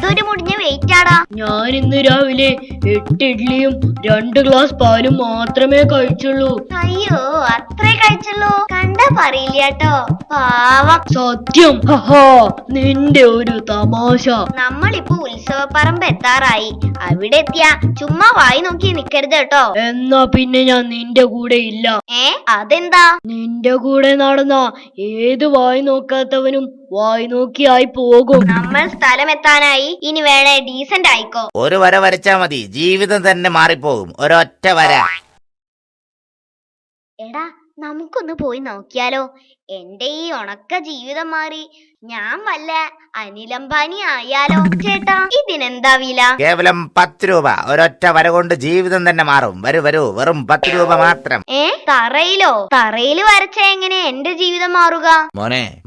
എന്തൊരു മുടിഞ്ഞ വെയിറ്റ് ആടാ. ഞാൻ ഇന്ന് രാവിലെ 8 ഇഡ്ലിയും 2 ഗ്ലാസ് പാലും മാത്രമേ കഴിച്ചുള്ളൂ. അയ്യോ, അത്രേ കഴിച്ചുള്ളൂ? കണ്ടാ പറയില്ല കേട്ടോ, പാവം. സത്യം. ഹഹാ, നിന്റെ ഒരു തമാശ. നമ്മളിപ്പോ ഉത്സവപ്പറമ്പ് എത്താറായി. അവിടെ എത്തിയാ ചുമ്മാ വായി നോക്കി നിക്കരുത് കേട്ടോ. എന്നാ പിന്നെ ഞാൻ നിന്റെ കൂടെ ഇല്ല. അതെന്താ? നിന്റെ കൂടെ നടന്ന ഏത് വായി നോക്കാത്തവനും വായി നോക്കിയായി പോകും. നമ്മൾ സ്ഥലം എത്താനായി. ഇനി വേണേ ഡീസന്റ് ആയിക്കോ. ഒരു വര വരച്ചാ മതി, ജീവിതം തന്നെ മാറിപ്പോകും. ഒരൊറ്റ വര. എടാ, നമുക്കൊന്ന് പോയി നോക്കിയാലോ? എന്റെ ഈ ഉണക്ക ജീവിതം മാറി ഞാൻ വല്ല അനിലംബാനി ആയാലോ? ചേട്ടാ, ഇതിനെന്താ വില? കേവലം 10 രൂപ. ഒരൊറ്റ വര കൊണ്ട് ജീവിതം തന്നെ മാറും. വരൂ, വെറും 10 രൂപ മാത്രം. തറയിലോ? തറയില് വരച്ച എങ്ങനെ എന്റെ ജീവിതം മാറുക?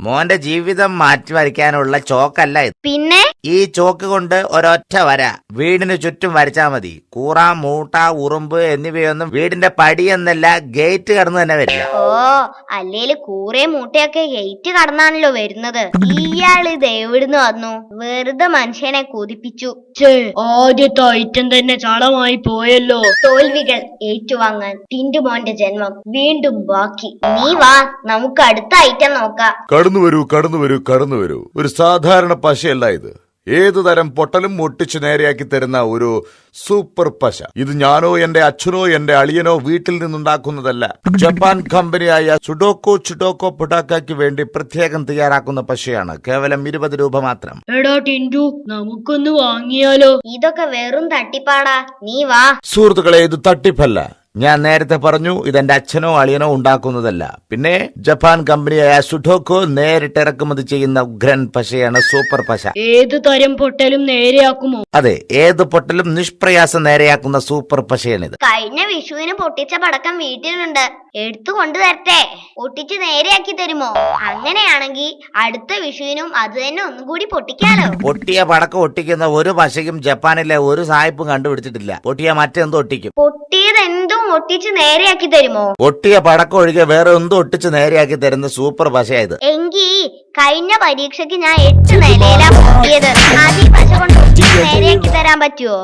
മോന്റെ ജീവിതം മാറ്റി വരയ്ക്കാനുള്ള ചോക്കല്ല ഇത്. പിന്നെ? ഈ ചോക്ക് കൊണ്ട് ഒരൊറ്റ വര വീടിന് ചുറ്റും വരച്ചാ മതി. കൂറ, മൂട്ട, ഉറുമ്പ് എന്നിവയൊന്നും വീടിന്റെ പടിയെന്നല്ല, ഗേറ്റ് കടന്നു തന്നെ വരില്ല. ഓ, അല്ലേല് കൂറേ മൂട്ടയൊക്കെ ഗേറ്റ് കടന്നാണല്ലോ വരുന്നത്. ഇയാള് ഇത് എവിടുന്ന് വന്നു? വെറുതെ മനുഷ്യനെ കൊതിപ്പിച്ചു. ആദ്യത്തെ ഐറ്റം തന്നെ ചളമായി പോയല്ലോ. തോൽവികൾ ഏറ്റുവാങ്ങാൻ ടിന്റുമോന്റെ ജന്മം വീണ്ടും ബാക്കി. നീ വാ, നമുക്ക് അടുത്ത ഐറ്റം നോക്കാം. കടന്നു വരൂ. ഒരു സാധാരണ പശയല്ല ഇത്. ഏതു തരം പൊട്ടലും ഒട്ടിച്ചു നേരെയാക്കി തരുന്ന ഒരു സൂപ്പർ പശ. ഇത് ഞാനോ എന്റെ അച്ഛനോ എന്റെ അളിയനോ വീട്ടിൽ നിന്നുണ്ടാക്കുന്നതല്ല. ജപ്പാൻ കമ്പനിയായ സുഡോക്കോ പൊട്ടാക്കയ്ക്ക് വേണ്ടി പ്രത്യേകം തയ്യാറാക്കുന്ന പശയാണ്. കേവലം 20 രൂപ മാത്രം. എടാ ടിന്റു, നമുക്കൊന്ന് വാങ്ങിയാലോ? ഇതൊക്കെ വെറും തട്ടിപ്പാടാ, നീ വാ. സുഹൃത്തുക്കളെ, ഇത് തട്ടിപ്പല്ല. ഞാൻ നേരത്തെ പറഞ്ഞു, ഇതെന്റെ അച്ഛനോ അളിയനോ ഉണ്ടാക്കുന്നതല്ല. പിന്നെ ജപ്പാൻ കമ്പനിയായ സുഡോക്കോ നേരിട്ട് ഇറക്കുമതി ചെയ്യുന്ന ഉഗ്രൻ പശയാണ് സൂപ്പർ പശ. ഏത് തരം പൊട്ടലും നേരെയാക്കുമോ? അതെ, ഏത് പൊട്ടലും നിഷ്പ്രയാസം നേരെയാക്കുന്ന സൂപ്പർ പശയാണിത്. കഴിഞ്ഞ വിഷുവിന് പൊട്ടിച്ച പടക്കം വീട്ടിലുണ്ട്, എടുത്തു കൊണ്ടു തരട്ടെ? ഒട്ടിച്ച് നേരെയാക്കി തരുമോ? അങ്ങനെയാണെങ്കിൽ അടുത്ത വിഷുവിനും അത് തന്നെ ഒന്നുകൂടി പൊട്ടിക്കാലോ. പൊട്ടിയ പടക്കം ഒട്ടിക്കുന്ന ഒരു പശയും ജപ്പാനിലെ ഒരു സായിപ്പും കണ്ടുപിടിച്ചിട്ടില്ല. പൊട്ടിയ മറ്റെന്തോ ഒട്ടിക്കും. പൊട്ടിയത് എന്തും ഒട്ടിച്ച് നേരെയാക്കി തരുമോ? പൊട്ടിയ പടക്കം ഒഴികെ വേറെ എന്തും ഒട്ടിച്ച് നേരെയാക്കി തരുന്ന സൂപ്പർ പശയായത്. എങ്കി കഴിഞ്ഞ പരീക്ഷയ്ക്ക് ഞാൻ 8 നിലയിലാ പൊട്ടിയത്. ആദ്യം പശ കൊണ്ട് ഒട്ടിച്ച് നേരെയാക്കി തരാൻ പറ്റുമോ?